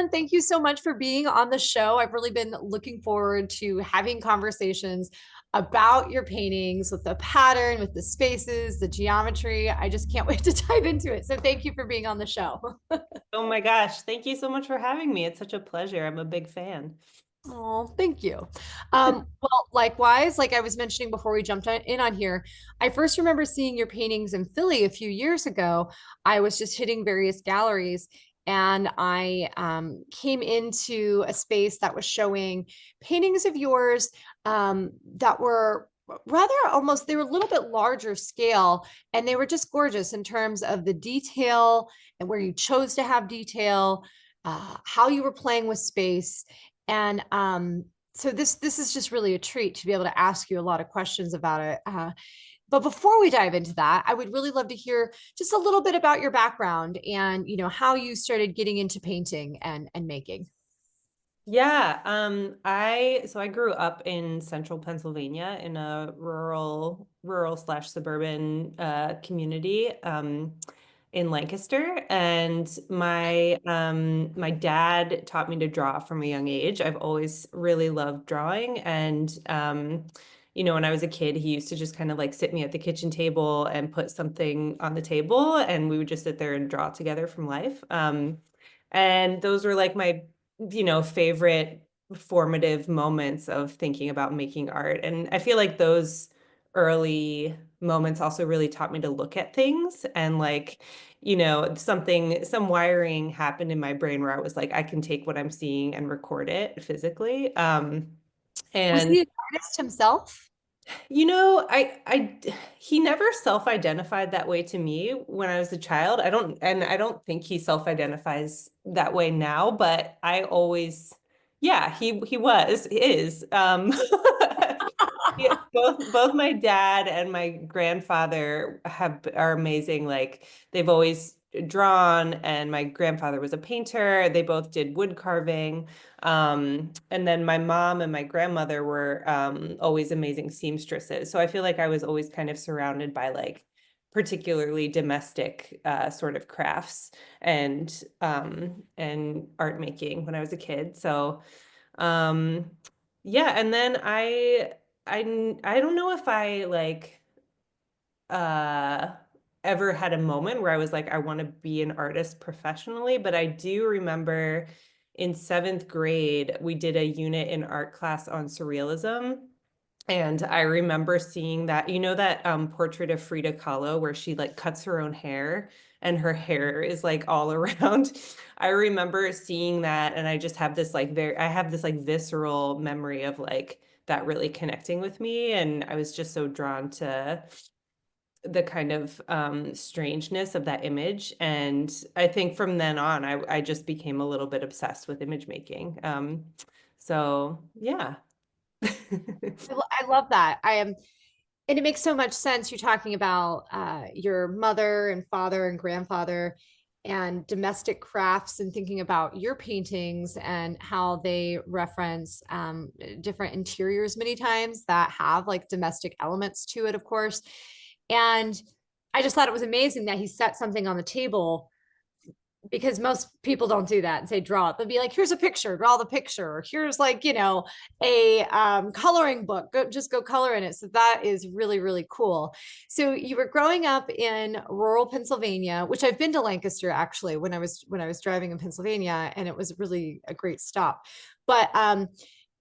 Joan, thank you so much for being on the show. I've really been looking forward to having conversations about your paintings with the pattern, with the spaces, the geometry. I just can't wait to dive into it. So thank you for being on the show. Oh my gosh, thank you so much for having me. It's such a pleasure. I'm a big fan. Oh, thank you. Well, likewise, like I was mentioning before we jumped in on here, I first remember seeing your paintings in Philly a few years ago. I was just hitting various galleries and I came into a space that was showing paintings of yours that were rather almost, they were a little bit larger scale and they were just gorgeous in terms of the detail and where you chose to have detail, how you were playing with space. And so this is just really a treat to be able to ask you a lot of questions about it. But before we dive into that, I would really love to hear just a little bit about your background and how you started getting into painting and making. Yeah, I grew up in central Pennsylvania in a rural slash suburban community in Lancaster, and my dad taught me to draw from a young age. I've always really loved drawing, and when I was a kid, he used to just kind of like sit me at the kitchen table and put something on the table, and we would just sit there and draw together from life. And those were like my favorite formative moments of thinking about making art. And I feel like those early moments also really taught me to look at things and like, some wiring happened in my brain where I was like, I can take what I'm seeing and record it physically. Was And he an artist himself? he never self-identified that way to me when I was a child. I don't think he self-identifies that way now, but I always, yeah, he is. Yeah, both my dad and my grandfather are amazing. Like they've always drawn, and my grandfather was a painter. They both did wood carving. And then my mom and my grandmother were always amazing seamstresses. So I feel like I was always kind of surrounded by like particularly domestic sort of crafts and art making when I was a kid. So um, yeah, and then I don't know if I like uh ever had a moment where I was like, I want to be an artist professionally, but I do remember in seventh grade, we did a unit in art class on surrealism. And I remember seeing that, that portrait of Frida Kahlo where she like cuts her own hair and her hair is like all around. I remember seeing that and I just have this like I have this like visceral memory of like that really connecting with me. And I was just so drawn to the kind of strangeness of that image. And I think from then on, I just became a little bit obsessed with image making. So yeah. I love that. I am, and it makes so much sense. You're talking about your mother and father and grandfather and domestic crafts and thinking about your paintings and how they reference different interiors many times that have like domestic elements to it, of course. And I just thought it was amazing that he set something on the table because most people don't do that and say draw it. They'll be like, here's a picture, draw the picture. Or here's like, a coloring book. Just go color in it. So that is really, really cool. So you were growing up in rural Pennsylvania, which I've been to Lancaster actually when I was driving in Pennsylvania, and it was really a great stop. But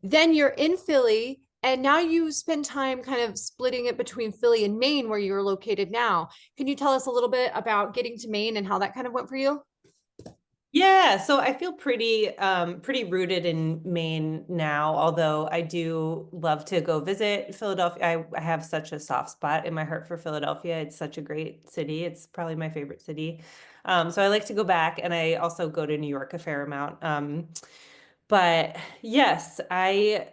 then you're in Philly. And now you spend time kind of splitting it between Philly and Maine, where you're located now. Can you tell us a little bit about getting to Maine and how that kind of went for you? Yeah, so I feel pretty rooted in Maine now, although I do love to go visit Philadelphia. I have such a soft spot in my heart for Philadelphia. It's such a great city. It's probably my favorite city. So I like to go back, and I also go to New York a fair amount. But yes, I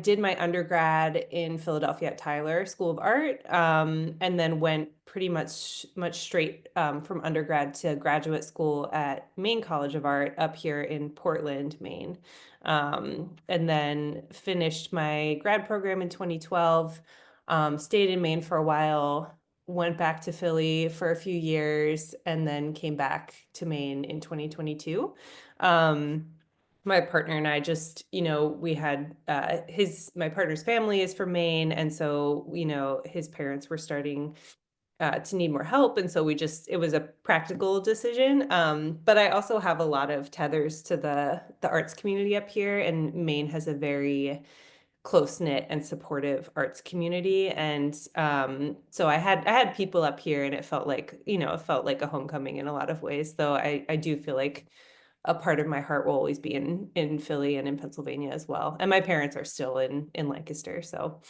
did my undergrad in Philadelphia at Tyler School of Art, and then went pretty much straight from undergrad to graduate school at Maine College of Art up here in Portland, Maine. And then finished my grad program in 2012, stayed in Maine for a while, went back to Philly for a few years, and then came back to Maine in 2022. my partner and I just, we had my partner's family is from Maine. And so, his parents were starting to need more help. And so it was a practical decision. But I also have a lot of tethers to the arts community up here. And Maine has a very close-knit and supportive arts community. And so I had people up here, and it felt like, it felt like a homecoming in a lot of ways, though I do feel like a part of my heart will always be in Philly and in Pennsylvania as well. And my parents are still in Lancaster. So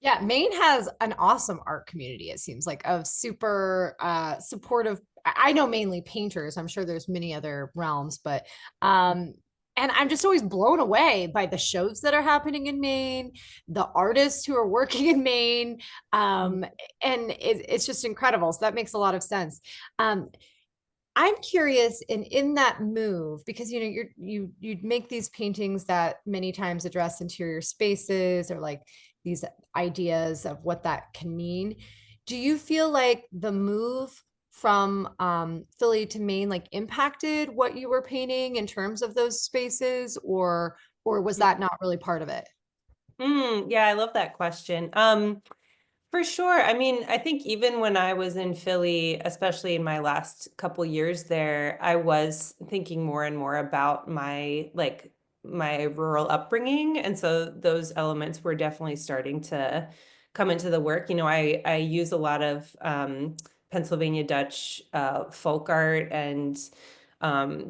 Yeah, Maine has an awesome art community, it seems like, of super supportive. I know mainly painters. I'm sure there's many other realms, but and I'm just always blown away by the shows that are happening in Maine, the artists who are working in Maine. And it's just incredible. So that makes a lot of sense. I'm curious in that move, because you make these paintings that many times address interior spaces or like these ideas of what that can mean. Do you feel like the move from Philly to Maine like impacted what you were painting in terms of those spaces, or was that not really part of it? yeah, I love that question. For sure. I mean, I think even when I was in Philly, especially in my last couple years there, I was thinking more and more about my rural upbringing. And so those elements were definitely starting to come into the work. I use a lot of Pennsylvania Dutch folk art and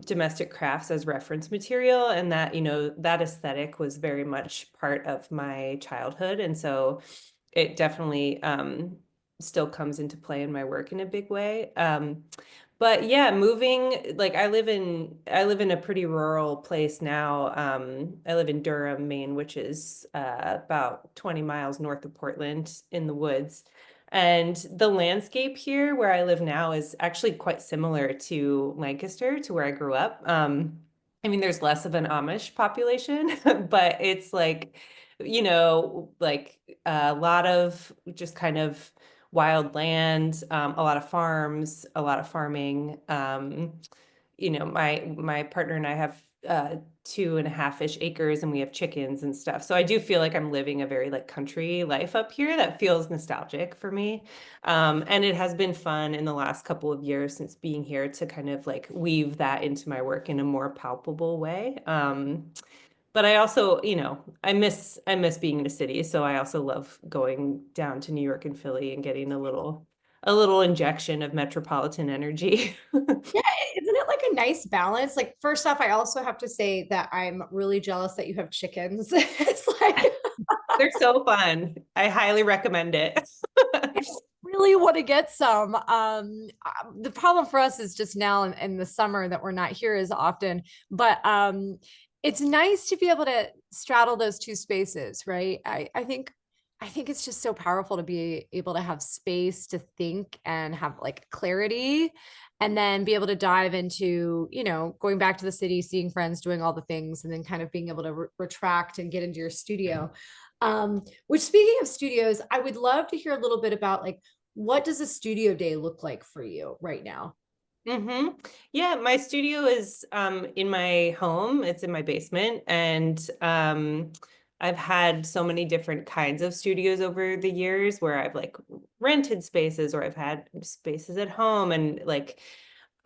domestic crafts as reference material. And that aesthetic was very much part of my childhood. And so it definitely still comes into play in my work in a big way. But yeah, moving, like I live in a pretty rural place now. I live in Durham, Maine, which is about 20 miles north of Portland in the woods. And the landscape here where I live now is actually quite similar to Lancaster, to where I grew up. I mean, there's less of an Amish population, but it's like a lot of just kind of wild land, a lot of farms, a lot of farming. My partner and I have 2.5-ish acres, and we have chickens and stuff. So I do feel like I'm living a very like country life up here that feels nostalgic for me. And it has been fun in the last couple of years since being here to kind of like weave that into my work in a more palpable way. But I also, I miss being in a city, so I also love going down to New York and Philly and getting a little injection of metropolitan energy. Yeah, isn't it like a nice balance? Like, first off, I also have to say that I'm really jealous that you have chickens. It's like They're so fun. I highly recommend it. really want to get some. The problem for us is just now in the summer that we're not here as often, but it's nice to be able to straddle those two spaces, right? I think it's just so powerful to be able to have space to think and have like clarity, and then be able to dive into, going back to the city, seeing friends, doing all the things, and then kind of being able to retract and get into your studio. Which, speaking of studios, I would love to hear a little bit about like, what does a studio day look like for you right now? Yeah, my studio is in my home. It's in my basement, and I've had so many different kinds of studios over the years where I've like rented spaces or I've had spaces at home, and like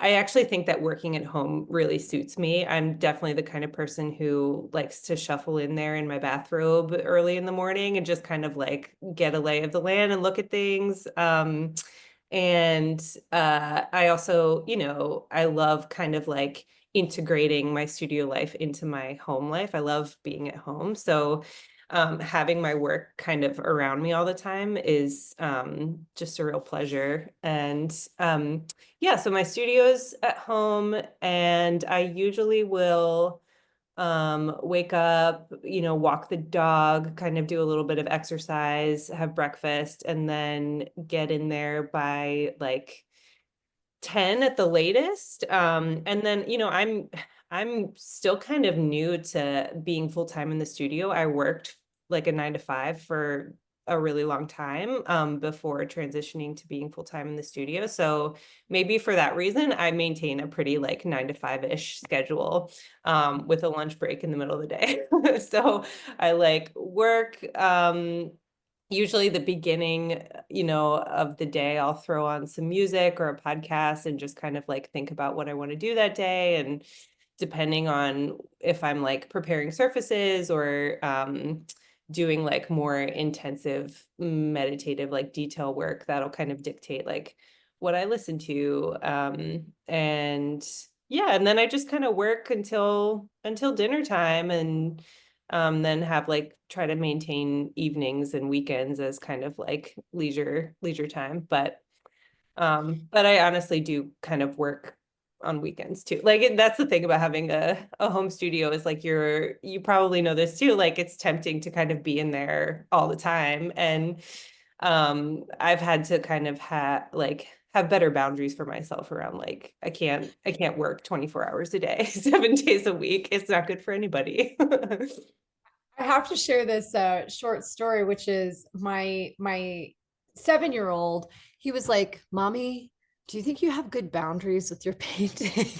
I actually think that working at home really suits me. I'm definitely the kind of person who likes to shuffle in there in my bathrobe early in the morning and just kind of like get a lay of the land and look at things. And I also, I love kind of like integrating my studio life into my home life. I love being at home. So having my work kind of around me all the time is just a real pleasure. And yeah, so my studio's at home, and I usually will wake up, walk the dog, kind of do a little bit of exercise, have breakfast, and then get in there by like 10 at the latest. And then, I'm still kind of new to being full time in the studio. I worked like a 9 to 5 for a really long time before transitioning to being full-time in the studio. So maybe for that reason, I maintain a pretty like 9 to 5-ish schedule with a lunch break in the middle of the day. So I like work. Usually the beginning, of the day, I'll throw on some music or a podcast and just kind of like think about what I want to do that day. And depending on if I'm like preparing surfaces or doing like more intensive meditative like detail work, that'll kind of dictate like what I listen to. And yeah, and then I just kind of work until dinner time, and then have like try to maintain evenings and weekends as kind of like leisure time. But I honestly do kind of work on weekends too. Like that's the thing about having a home studio is like you probably know this too. Like it's tempting to kind of be in there all the time. And I've had to kind of have better boundaries for myself around like I can't work 24 hours a day, 7 days a week. It's not good for anybody. I have to share this short story, which is my 7-year-old. He was like, "Mommy, do you think you have good boundaries with your painting?" We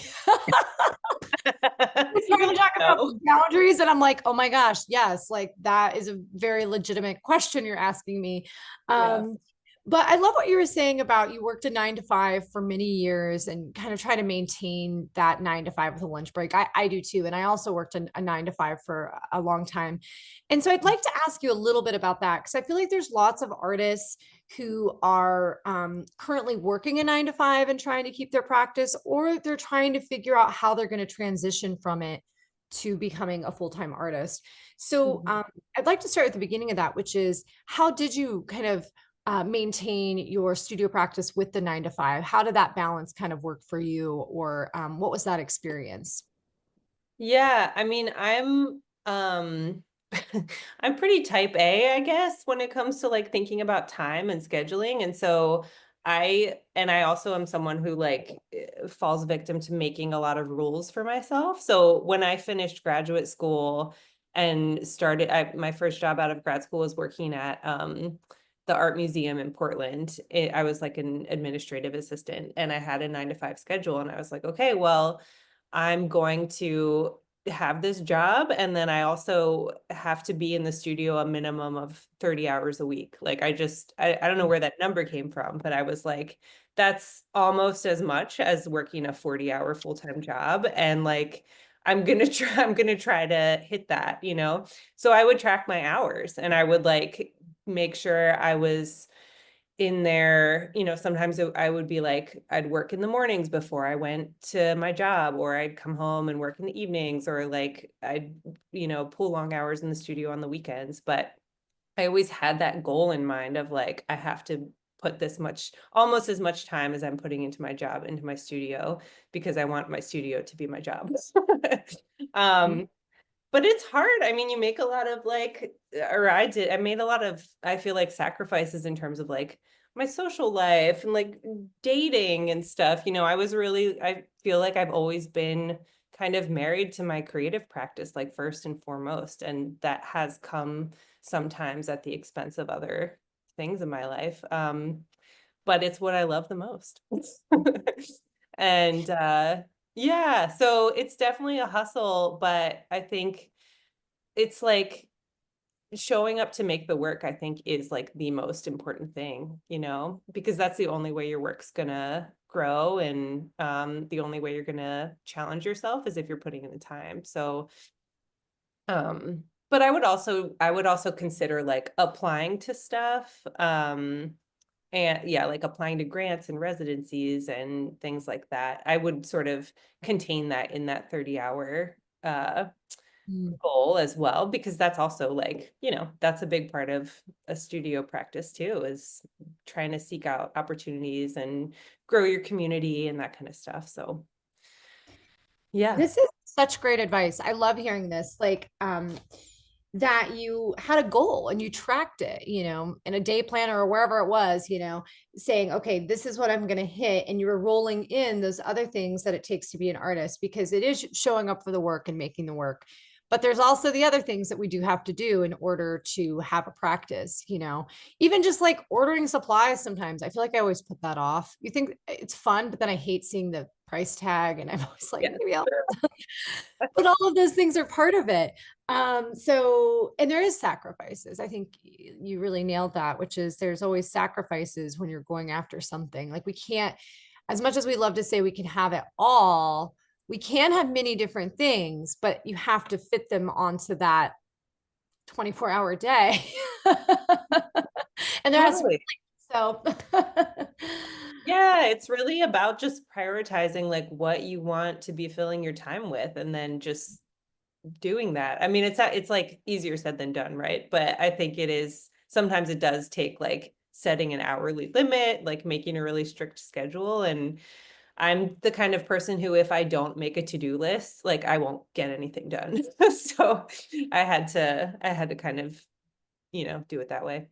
started talking about No. boundaries, and I'm like, "Oh my gosh, yes! Like that is a very legitimate question you're asking me." Yeah. Um, but I love what you were saying about you worked a 9 to 5 for many years and kind of try to maintain that 9 to 5 with a lunch break. I do too. And I also worked a 9 to 5 for a long time. And so I'd like to ask you a little bit about that because I feel like there's lots of artists who are currently working a 9 to 5 and trying to keep their practice, or they're trying to figure out how they're going to transition from it to becoming a full-time artist. So Mhm. I'd like to start at the beginning of that, which is how did you kind of maintain your studio practice with the 9 to 5? How did that balance kind of work for you, or what was that experience? Yeah, I mean, I'm pretty type A, I guess, when it comes to like thinking about time and scheduling. And so I also am someone who like falls victim to making a lot of rules for myself. So when I finished graduate school and my first job out of grad school was working at the art museum in Portland. I was like an administrative assistant and I had a 9 to 5 schedule. And I was like, okay, well, I'm going to have this job, and then I also have to be in the studio a minimum of 30 hours a week. Like I don't know where that number came from, but I was like, that's almost as much as working a 40-hour full-time job. And like I'm gonna try to hit that. So I would track my hours and I would like make sure I was in there. Sometimes I would be like, I'd work in the mornings before I went to my job, or I'd come home and work in the evenings, or like I'd pull long hours in the studio on the weekends. But I always had that goal in mind of like, I have to put this much, almost as much time as I'm putting into my job, into my studio, because I want my studio to be my job. um, but it's hard. I mean, you make a lot of like, or I made a lot of, I feel like sacrifices in terms of like my social life and like dating and stuff. I feel like I've always been kind of married to my creative practice, like first and foremost. And that has come sometimes at the expense of other things in my life. But it's what I love the most. And yeah, so it's definitely a hustle, but I think it's like showing up to make the work, I think, is like the most important thing, because that's the only way your work's gonna grow, and the only way you're gonna challenge yourself is if you're putting in the time. So but I would also consider like applying to stuff. And yeah, like applying to grants and residencies and things like that. I would sort of contain that in that 30-hour Mm. goal as well, because that's also like, that's a big part of a studio practice too, is trying to seek out opportunities and grow your community and that kind of stuff. So yeah. This is such great advice. I love hearing this. Like, that you had a goal and you tracked it, in a day planner or wherever it was, saying, okay, this is what I'm going to hit. And you were rolling in those other things that it takes to be an artist because it is showing up for the work and making the work. But there's also the other things that we do have to do in order to have a practice, even just like ordering supplies. Sometimes I feel like I always put that off. You think it's fun, but then I hate seeing the price tag, and I'm always like, Yeah. maybe I'll, but all of those things are part of it. And there is sacrifices. I think you really nailed that, which is there's always sacrifices when you're going after something. Like we can't, as much as we love to say we can have it all, we can have many different things, but you have to fit them onto that 24-hour day. And there has to be, Totally. so Yeah, it's really about just prioritizing like what you want to be filling your time with and then just doing that. I mean, it's like easier said than done, right? But I think it is sometimes it does take like setting an hourly limit, like making a really strict schedule. And I'm the kind of person who, if I don't make a to-do list, like I won't get anything done. So I had to kind of, do it that way.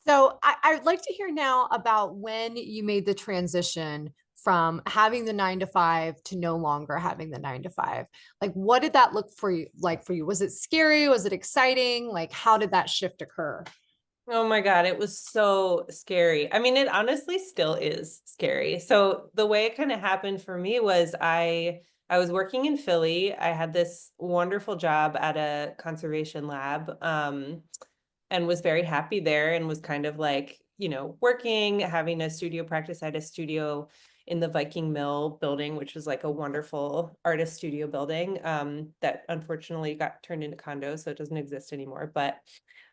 So I'd like to hear now about when you made the transition from having the 9 to 5 to no longer having the 9 to 5. Like, what did that look for you like for you? Was it scary? Was it exciting? Like, how did that shift occur? Oh my God, it was so scary. I mean, it honestly still is scary. So the way it kind of happened for me was I was working in Philly. I had this wonderful job at a conservation lab, and was very happy there and was kind of like, working, having a studio practice. I had a studio in the Viking Mill building, which was like a wonderful artist studio building, that unfortunately got turned into condos, so it doesn't exist anymore.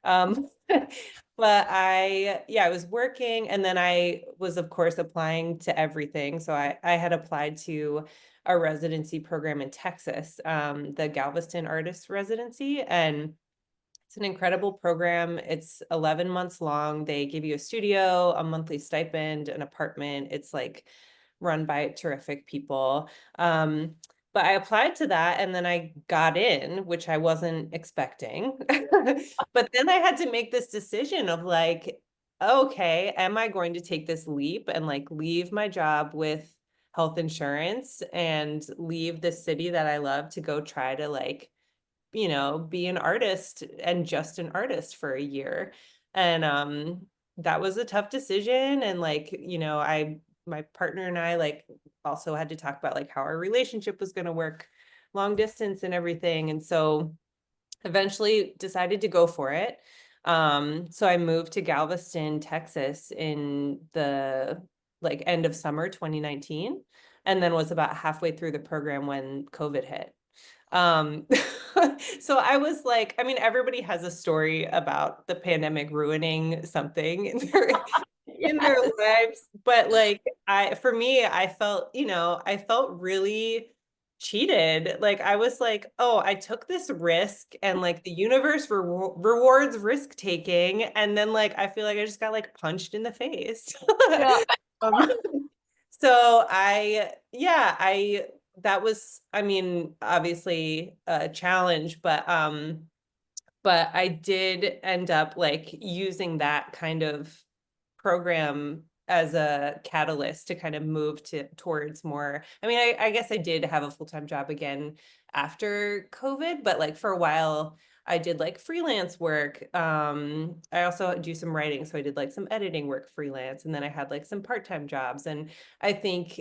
Um, but I was working, and then I was, of course, applying to everything. So I had applied to a residency program in Texas, the Galveston Artist Residency, and it's an incredible program. It's 11 months long. They give you a studio, a monthly stipend, an apartment. It's like run by terrific people. But I applied to that and then I got in, which I wasn't expecting. But then I had to make this decision of like, okay, am I going to take this leap and like leave my job with health insurance and leave the city that I love to go try to like be an artist and just an artist for a year. And that was a tough decision. And like, my partner and I like also had to talk about like how our relationship was going to work long distance and everything. And so eventually decided to go for it. So I moved to Galveston, Texas in the like end of summer 2019, and then was about halfway through the program when COVID hit. Um, so I was like, I mean, everybody has a story about the pandemic ruining something in their Yes. lives, but like for me, I felt really cheated. Like I was like, oh, I took this risk and like the universe rewards risk taking. And then like, I feel like I just got like punched in the face. Yeah. Um, so that was, I mean, obviously a challenge, but I did end up like using that kind of program as a catalyst to kind of move towards more. I mean, I guess I did have a full-time job again after COVID, but like for a while I did like freelance work. I also do some writing, so I did like some editing work freelance, and then I had like some part-time jobs. And I think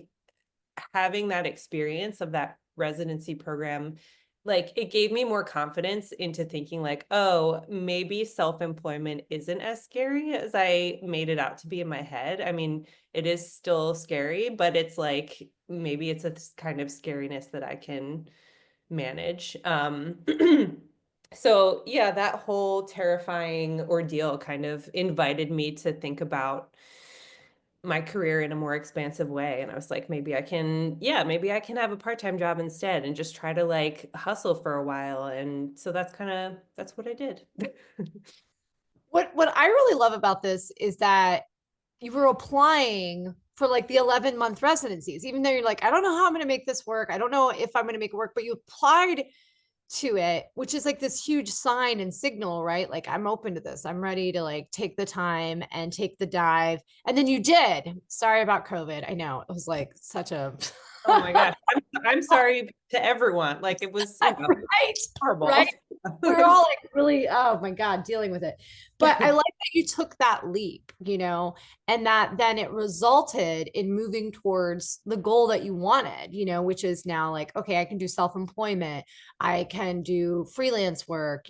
having that experience of that residency program, like it gave me more confidence into thinking like, oh, maybe self-employment isn't as scary as I made it out to be in my head. I mean, it is still scary, but it's like maybe it's a kind of scariness that I can manage. So yeah, that whole terrifying ordeal kind of invited me to think about my career in a more expansive way. And I was like, maybe I can have a part-time job instead and just try to like hustle for a while. And so that's what I did. What I really love about this is that you were applying for like the 11-month residencies, even though you're like, I don't know how I'm going to make this work. I don't know if I'm going to make it work, but you applied to it, which is like this huge sign and signal, right? Like, I'm open to this. I'm ready to like take the time and take the dive. And then you did. Sorry about COVID. I know it was like such a Oh my gosh. I'm sorry to everyone. Like it was, Right, horrible. right. We're all like really, oh my God, dealing with it. But I like that you took that leap, and that then it resulted in moving towards the goal that you wanted, which is now like, okay, I can do self-employment, I can do freelance work,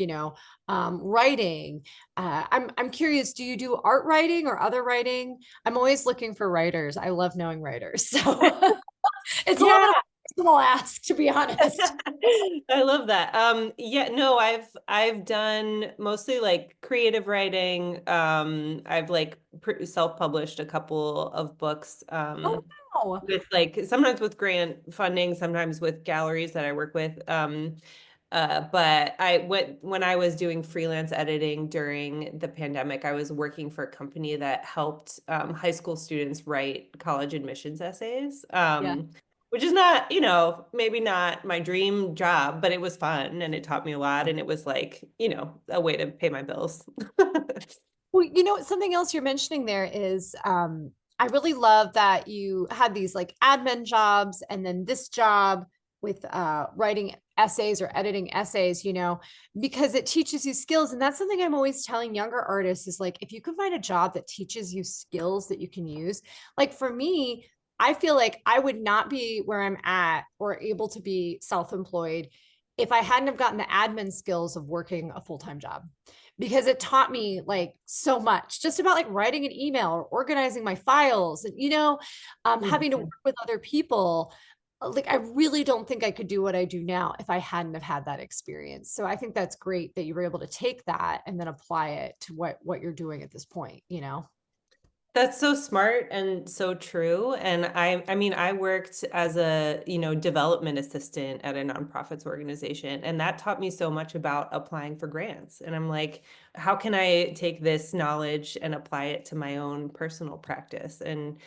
writing. I'm curious, do you do art writing or other writing? I'm always looking for writers. I love knowing writers. So it's a little Yeah. bit of a personal ask, to be honest. I love that. Yeah, no, I've done mostly like creative writing. I've like self-published a couple of books. Oh, wow. With like sometimes with grant funding, sometimes with galleries that I work with. But when I was doing freelance editing during the pandemic, I was working for a company that helped high school students write college admissions essays. Yeah. Which is not, maybe not my dream job, but it was fun and it taught me a lot. And it was like, a way to pay my bills. Well, something else you're mentioning there is I really love that you had these like admin jobs and then this job with writing essays or editing essays, because it teaches you skills. And that's something I'm always telling younger artists is like, if you can find a job that teaches you skills that you can use, like for me, I feel like I would not be where I'm at or able to be self-employed if I hadn't have gotten the admin skills of working a full-time job because it taught me like so much just about like writing an email or organizing my files and having to work with other people. Like I really don't think I could do what I do now if I hadn't have had that experience. So I think that's great that you were able to take that and then apply it to what you're doing at this point. That's so smart and so true. And I mean, I worked as a, development assistant at a nonprofits organization, and that taught me so much about applying for grants. And I'm like, how can I take this knowledge and apply it to my own personal practice? And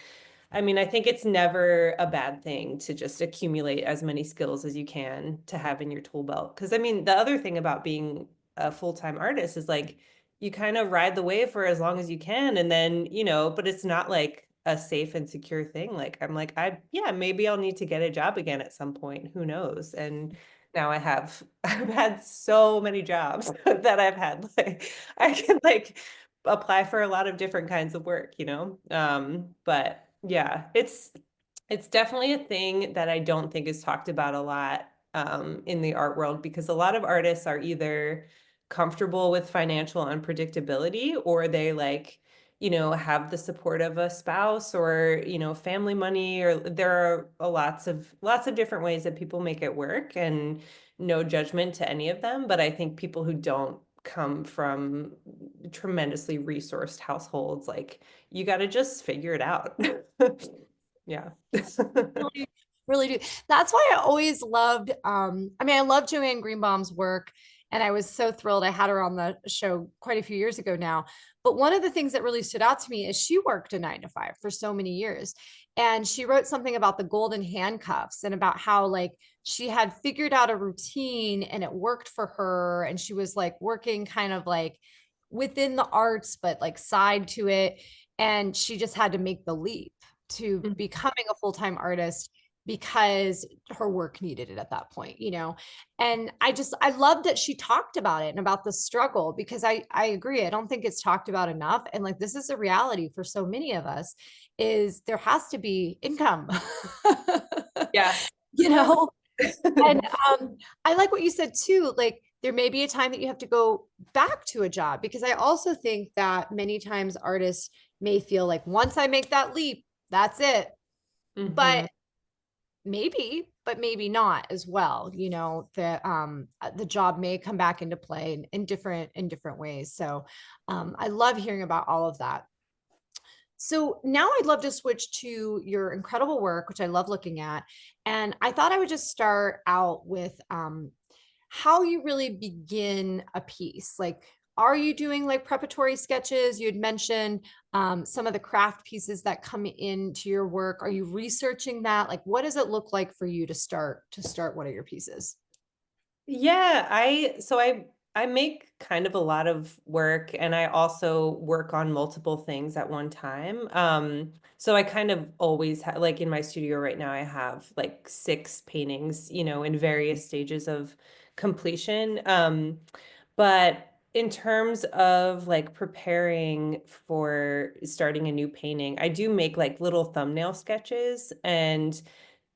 I mean, I think it's never a bad thing to just accumulate as many skills as you can to have in your tool belt. Because I mean, the other thing about being a full-time artist is like you kind of ride the wave for as long as you can. And then, but it's not like a safe and secure thing. Like I'm like, yeah, maybe I'll need to get a job again at some point. Who knows? And now I've had so many jobs that I've had like I can like apply for a lot of different kinds of work. But yeah, it's definitely a thing that I don't think is talked about a lot in the art world because a lot of artists are either comfortable with financial unpredictability or they like have the support of a spouse or family money, or there are lots of different ways that people make it work, and no judgment to any of them, but I think people who don't come from tremendously resourced households, like you got to just figure it out. Yeah. Really, really do. That's why I always loved I mean I love Joanne Greenbaum's work and I was so thrilled I had her on the show quite a few years ago now. But one of the things that really stood out to me is she worked a 9 to 5 for so many years. And she wrote something about the golden handcuffs and about how like she had figured out a routine and it worked for her. And she was like working kind of like within the arts, but like side to it. And she just had to make the leap to becoming a full-time artist because her work needed it at that point. And I love that she talked about it and about the struggle because I agree. I don't think it's talked about enough. And like this is a reality for so many of us is there has to be income. Yeah. you know and I like what you said too, like there may be a time that you have to go back to a job because I also think that many times artists may feel like once I make that leap, that's it. Mhm. But maybe not as well. The job may come back into play in different ways. So I love hearing about all of that. So now I'd love to switch to your incredible work, which I love looking at. And I thought I would just start out with how you really begin a piece. Like, are you doing like preparatory sketches? You had mentioned some of the craft pieces that come into your work. Are you researching that? Like, what does it look like for you to start one of your pieces? Yeah, I I make kind of a lot of work and I also work on multiple things at one time. So I kind of always have, like in my studio right now, I have like 6 paintings, in various stages of completion. But in terms of like preparing for starting a new painting, I do make like little thumbnail sketches, and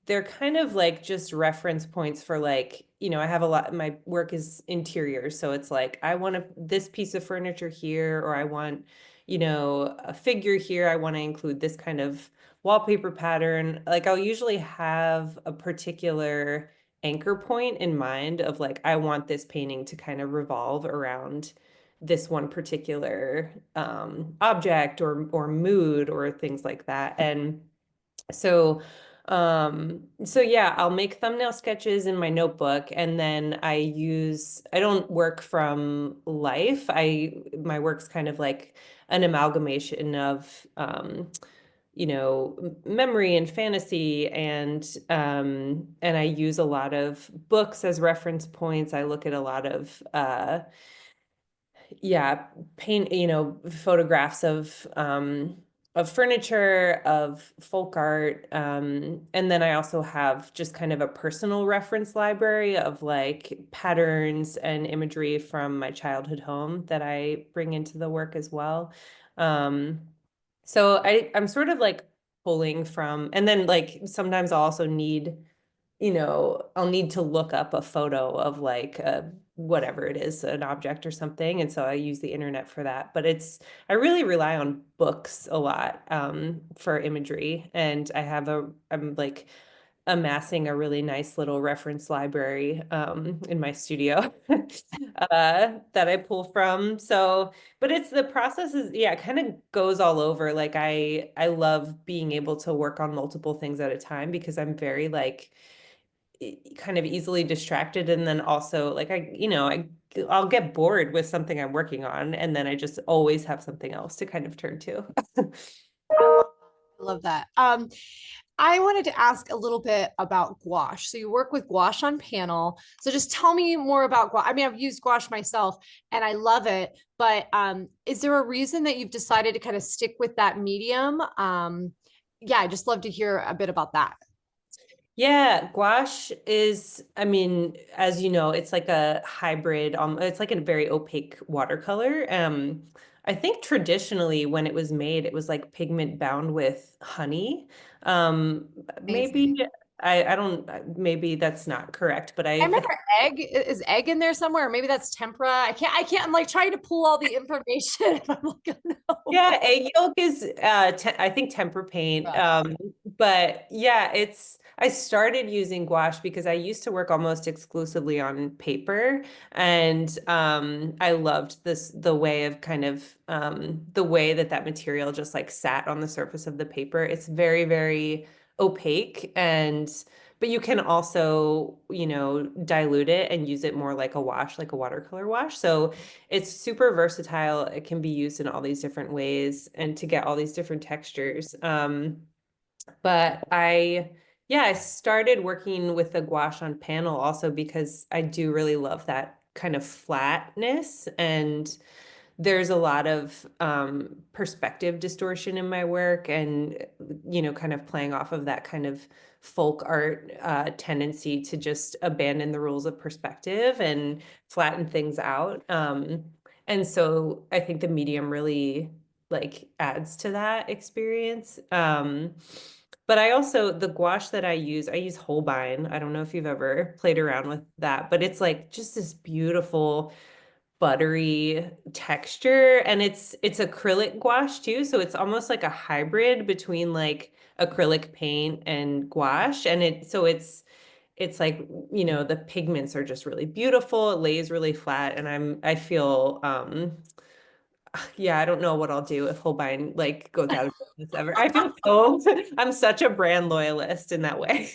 they're kind of like just reference points for like, I have a lot, my work is interior. So it's like, I want this piece of furniture here, or I want, a figure here. I want to include this kind of wallpaper pattern. Like I'll usually have a particular anchor point in mind of like, I want this painting to kind of revolve around this one particular object or mood or things like that. And so, so yeah, I'll make thumbnail sketches in my notebook, and then I don't work from life. My work's kind of like an amalgamation of, memory and fantasy, and I use a lot of books as reference points. I look at a lot of, yeah, paint, photographs of furniture, of folk art. And then I also have just kind of a personal reference library of like patterns and imagery from my childhood home that I bring into the work as well. Um, so I'm sort of like pulling from, and then like sometimes I'll also need, I'll need to look up a photo of like whatever it is, an object or something. And so I use the internet for that. But I really rely on books a lot for imagery. And I'm like amassing a really nice little reference library in my studio that I pull from. So, but the process is, yeah, it kind of goes all over. Like I love being able to work on multiple things at a time because I'm very like, kind of easily distracted, and then also like I'll get bored with something I'm working on, and then I just always have something else to kind of turn to. I love that. I wanted to ask a little bit about gouache. So you work with gouache on panel. So just tell me more about gouache. I mean, I've used gouache myself and I love it, but is there a reason that you've decided to kind of stick with that medium? Yeah, I just love to hear a bit about that. Yeah, gouache is, I mean, as you know, it's like a hybrid, it's like a very opaque watercolor. I think traditionally when it was made, it was like pigment bound with honey. Um, maybe Amazing. I don't, maybe that's not correct, but I I remember egg. Is egg in there somewhere? Or maybe that's tempera. I can't, I'm like trying to pull all the information. I'm like, no. Yeah, egg yolk is te I think tempera paint. Right. But yeah, I started using gouache because I used to work almost exclusively on paper, and I loved the way of kind of the way that material just like sat on the surface of the paper. It's very, very opaque, and but you can also, dilute it and use it more like a wash, like a watercolor wash. So it's super versatile. It can be used in all these different ways and to get all these different textures. But yeah, I started working with the gouache on panel also because I do really love that kind of flatness, and there's a lot of perspective distortion in my work, and kind of playing off of that kind of folk art tendency to just abandon the rules of perspective and flatten things out. And so I think the medium really like adds to that experience. But the gouache that I use Holbein. I don't know if you've ever played around with that, but it's like just this beautiful buttery texture, and it's acrylic gouache too, so it's almost like a hybrid between like acrylic paint and gouache, and it's like, the pigments are just really beautiful. It lays really flat, and I feel yeah, I don't know what I'll do if Holbein like goes out of business ever. I feel so I'm such a brand loyalist in that way.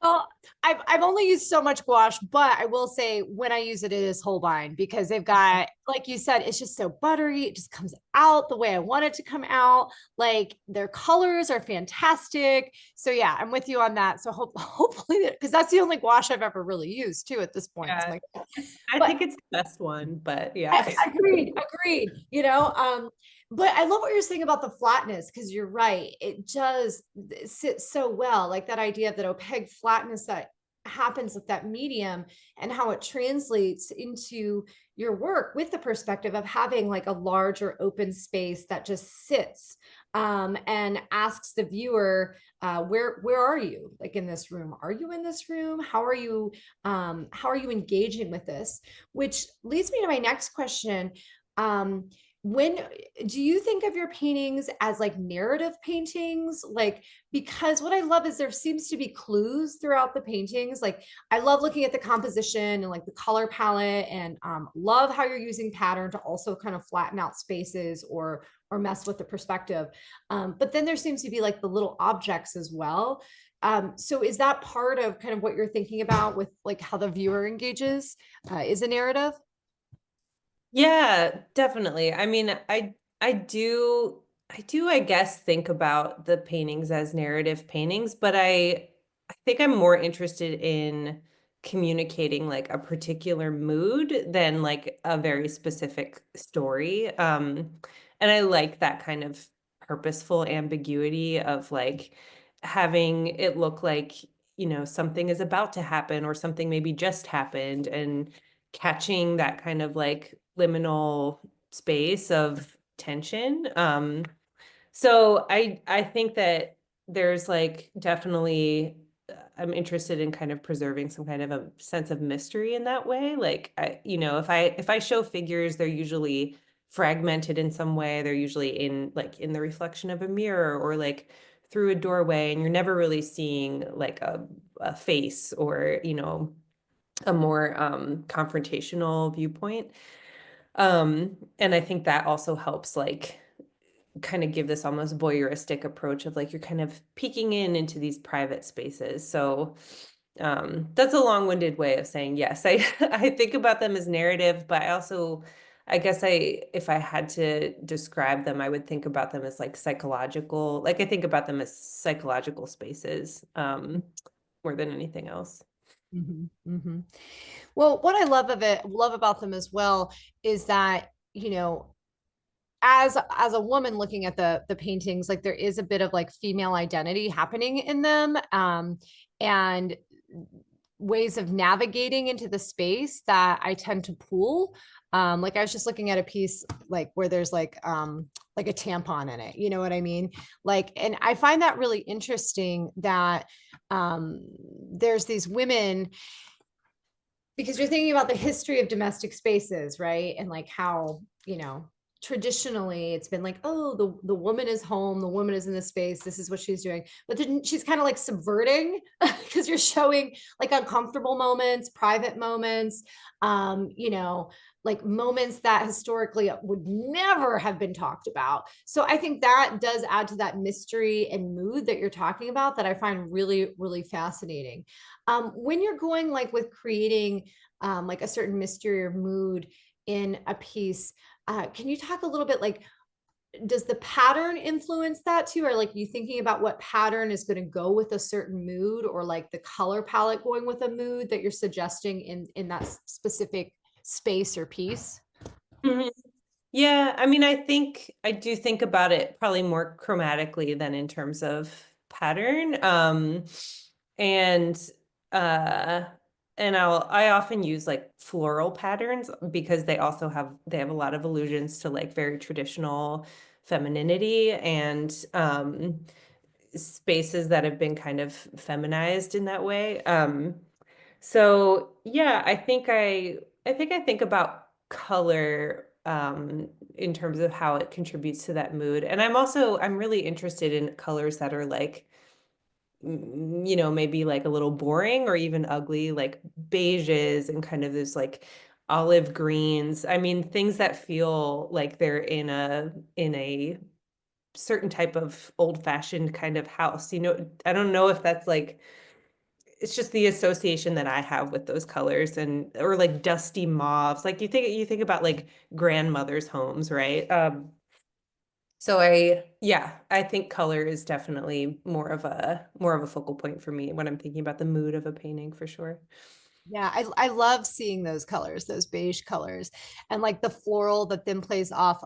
Well, I've only used so much gouache, but I will say when I use it, it is Holbein because they've got, like you said, it's just so buttery. It just comes out the way I want it to come out. Like their colors are fantastic. So yeah, I'm with you on that. So hopefully, because that's the only gouache I've ever really used too at this point. So Yeah, I'm like, I but think it's the best one, but yeah. agreed. But I love what you're saying about the flatness because you're right. It does sit so well, like that idea of that opaque flatness that happens with that medium and how it translates into your work with the perspective of having like a larger open space that just sits and asks the viewer, where are you? Like in this room? Are you in this room? How are you engaging with this? Which leads me to my next question. Um, when do you think of your paintings as like narrative paintings? Like, because what I love is there seems to be clues throughout the paintings. Like, I love looking at the composition and like the color palette, and love how you're using pattern to also kind of flatten out spaces or mess with the perspective. But then there seems to be like the little objects as well. So is that part of kind of what you're thinking about with like how the viewer engages? Is a narrative? Yeah, definitely. I mean, I do I guess think about the paintings as narrative paintings, but I think I'm more interested in communicating like a particular mood than like a very specific story. And I like that kind of purposeful ambiguity of like having it look like, something is about to happen or something maybe just happened, and catching that kind of like liminal space of tension. So I think that there's like definitely I'm interested in kind of preserving some kind of a sense of mystery in that way. Like if I show figures, they're usually fragmented in some way. They're usually in the reflection of a mirror or like through a doorway, and you're never really seeing like a face or a more confrontational viewpoint. And I think that also helps like kind of give this almost voyeuristic approach of like you're kind of peeking into these private spaces. So that's a long-winded way of saying yes. I I think about them as narrative, but I guess if I had to describe them, I would think about them as like psychological. Like I think about them as psychological spaces, more than anything else. Mhm, mhm. Well, what I love about them as well is that, as a woman looking at the paintings, like there is a bit of like female identity happening in them, and ways of navigating into the space that I tend to pull. Like I was just looking at a piece like where there's like a tampon in it, you know what I mean? Like, and I find that really interesting that there's these women, because you're thinking about the history of domestic spaces, right? And like how, traditionally it's been like, oh, the woman is home, the woman is in this space, this is what she's doing. But then she's kind of like subverting because you're showing like uncomfortable moments, private moments, like moments that historically would never have been talked about. So I think that does add to that mystery and mood that you're talking about that I find really, really fascinating. When you're going like with creating like a certain mystery or mood in a piece, can you talk a little bit like, does the pattern influence that too? Or like you thinking about what pattern is going to go with a certain mood, or like the color palette going with a mood that you're suggesting in that specific space or piece? Mhm. Yeah, I mean, I do think about it probably more chromatically than in terms of pattern. And uh and I often use like floral patterns because they have a lot of allusions to like very traditional femininity and spaces that have been kind of feminized in that way. So yeah, I think about color in terms of how it contributes to that mood. And I'm really interested in colors that are like maybe like a little boring or even ugly, like beiges and kind of those like olive greens. I mean, things that feel like they're in a certain type of old-fashioned kind of house. I don't know if that's like it's just the association that I have with those colors and or like dusty mauves. Like you think about like grandmothers' homes, right? So yeah, I think color is definitely more of a focal point for me when I'm thinking about the mood of a painting for sure. Yeah, I love seeing those colors, those beige colors, and like the floral that then plays off,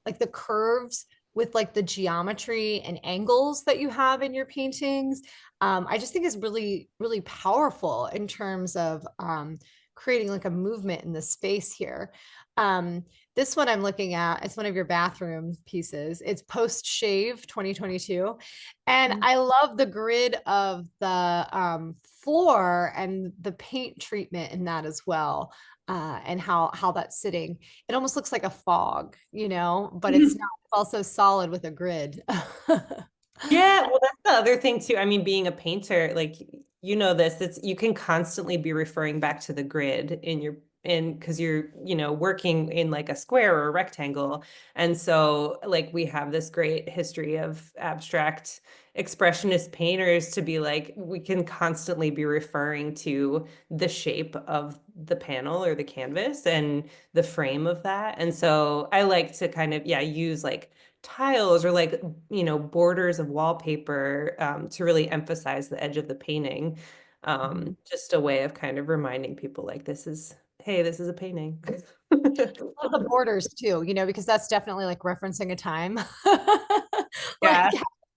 like the curves with like the geometry and angles that you have in your paintings. I just think is really, really powerful in terms of creating like a movement in the space here. This one I'm looking at, it's one of your bathroom pieces. It's post shave 2022. And I love the grid of the floor and the paint treatment in that as well. And how that's sitting. It almost looks like a fog, you know, but it's not. It's also solid with a grid. Yeah, well, that's the other thing too. I mean, being a painter, like you know this, it's you can constantly be referring back to the grid in your in because you're, you know, working in like a square or a rectangle. And so like we have this great history of abstract expressionist painters to be like we can constantly be referring to the shape of the panel or the canvas and the frame of that. And so I like to kind of, yeah, use like tiles or like you know borders of wallpaper to really emphasize the edge of the painting. Mhm. Just a way of kind of reminding people like this is hey, this is a painting. Love the borders too, you know, because that's definitely like referencing a time. Like Yeah,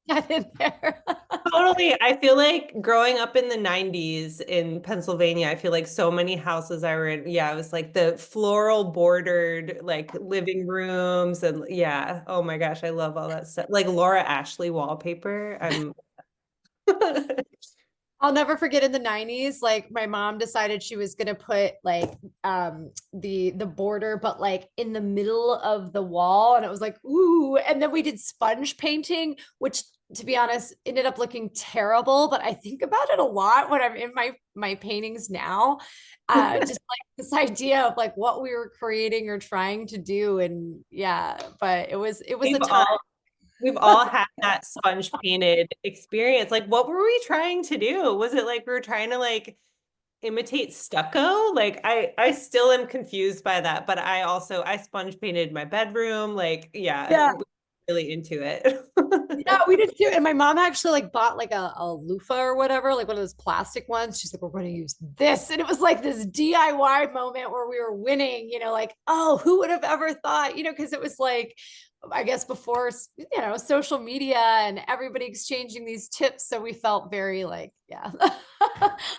get in there. totally. I feel like growing up in the 90s in Pennsylvania, I feel like so many houses I were in, yeah, it was like the floral bordered like living rooms and yeah, oh my gosh, I love all that stuff. Like Laura Ashley wallpaper. I'm I'll never forget in the 90s, like my mom decided she was gonna put like the border, but like in the middle of the wall. And it was like, ooh. And then we did sponge painting, which to be honest, ended up looking terrible. But I think about it a lot when I'm in my paintings now. Just like this idea of like what we were creating or trying to do. And yeah, but it was we've a time. all We've all had that sponge painted experience. Like, what were we trying to do? Was it like we were trying to like imitate stucco? Like, I still am confused by that. But I sponge painted my bedroom. Like, yeah, Yeah. really into it. Yeah, we did too. And my mom actually like bought like a loofah or whatever, like one of those plastic ones. She's like, we're going to use this. And it was like this DIY moment where we were winning, you know, like, oh, who would have ever thought, you know, because it was like, I guess before, you know, social media and everybody exchanging these tips. So we felt very like, yeah,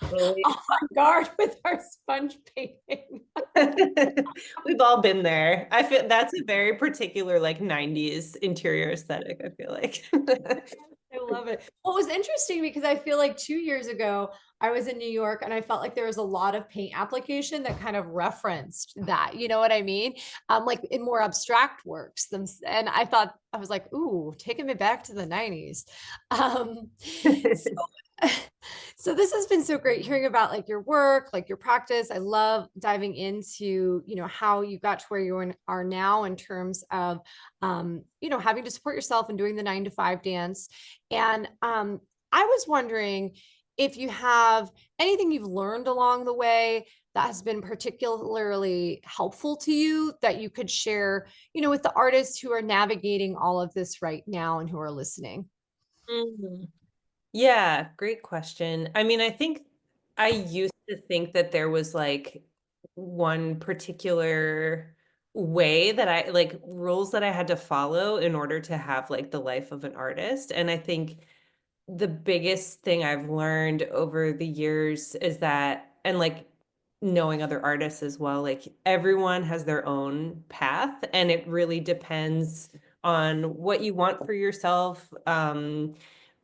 Totally. on guard with our sponge painting. We've all been there. I feel that's a very particular like 90s interior aesthetic, I feel like. I love it. Well, it was interesting because I feel like 2 years ago, I was in New York and I felt like there was a lot of paint application that kind of referenced that. You know what I mean? Like in more abstract works. And I thought, I was like, ooh, taking me back to the 90s. So so this has been so great hearing about like your work, like your practice. I love diving into, you know, how you got to where are now in terms of, you know, having to support yourself and doing the 9 to 5 dance. And I was wondering if you have anything you've learned along the way that has been particularly helpful to you that you could share, you know, with the artists who are navigating all of this right now and who are listening. Mhm. Yeah, great question. I mean, I think I used to think that there was like one particular way that I like rules that I had to follow in order to have like the life of an artist. And I think the biggest thing I've learned over the years is that, and like knowing other artists as well, like everyone has their own path and it really depends on what you want for yourself.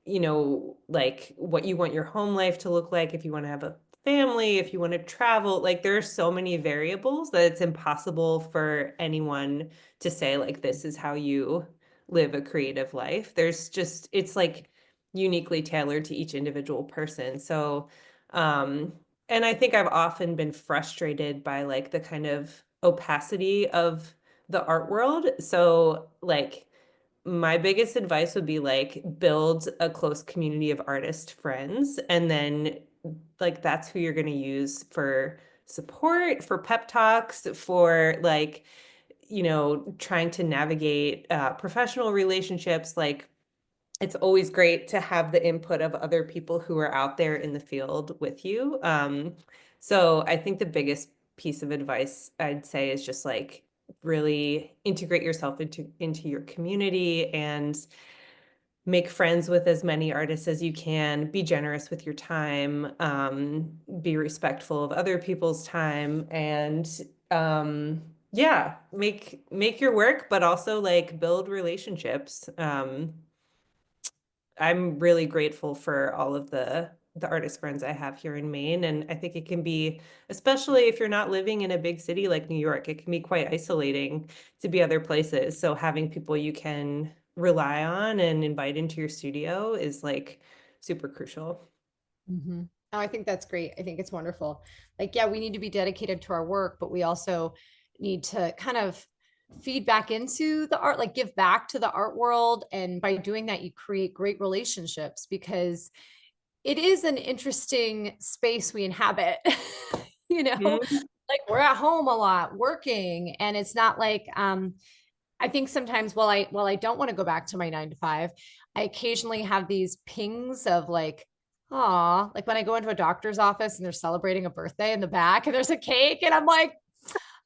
You know, like what you want your home life to look like, if you want to have a family, if you want to travel, like there are so many variables that it's impossible for anyone to say like this is how you live a creative life. There's just it's like uniquely tailored to each individual person. So, um, and I think I've often been frustrated by like the kind of opacity of the art world. So, like my biggest advice would be like build a close community of artist friends and then like that's who you're going to use for support, for pep talks, for like, trying to navigate professional relationships. Like, it's always great to have the input of other people who are out there in the field with you. So I think the biggest piece of advice I'd say is just like really integrate yourself into your community and make friends with as many artists as you can. Be generous with your time. Be respectful of other people's time, and yeah, make your work, but also like build relationships. I'm really grateful for all of the artist friends I have here in Maine. And I think it can be, especially if you're not living in a big city like New York, it can be quite isolating to be other places. So having people you can rely on and invite into your studio is like super crucial. Mhm. Oh, I think that's great. I think it's wonderful. Like, yeah, we need to be dedicated to our work, but we also need to kind of feed back into the art, like give back to the art world. And by doing that, you create great relationships because it is an interesting space we inhabit. You know, Mhm. like we're at home a lot working, and it's not like I think sometimes while I don't want to go back to my 9 to 5, I occasionally have these pings of like, like when I go into a doctor's office and they're celebrating a birthday in the back and there's a cake, and I'm like,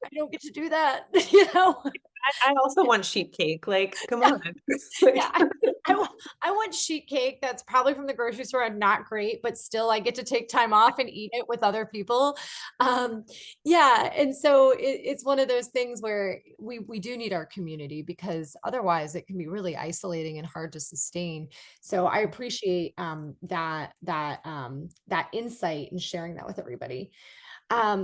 I don't get to do that, you know? I also want sheet cake. Like, come Yeah, on. yeah. Like, I want sheet cake that's probably from the grocery store and not great, but still I get to take time off and eat it with other people. Um, yeah, and so it's one of those things where we do need our community because otherwise it can be really isolating and hard to sustain. So I appreciate that insight and sharing that with everybody.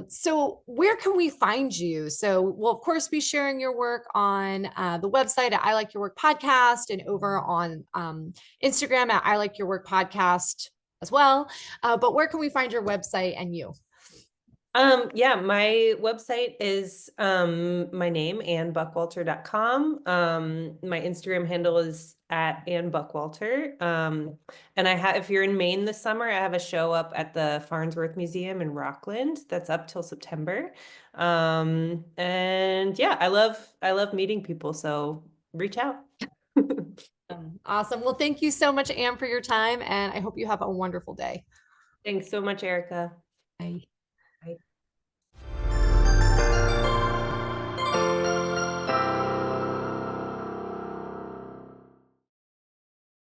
So where can we find you? So we'll of course be sharing your work on the website at I Like Your Work Podcast and over on Instagram at I Like Your Work Podcast as well. But where can we find your website and you? yeah, my website is my name, annbuckwalter.com. My Instagram handle is at annbuckwalter. And I have, if you're in Maine this summer, I have a show up at the Farnsworth Museum in Rockland that's up till September. And yeah, I love meeting people, so reach out. Awesome. Well, thank you so much, Anne, for your time, and I hope you have a wonderful day. Thanks so much, Erica. Bye. Bye.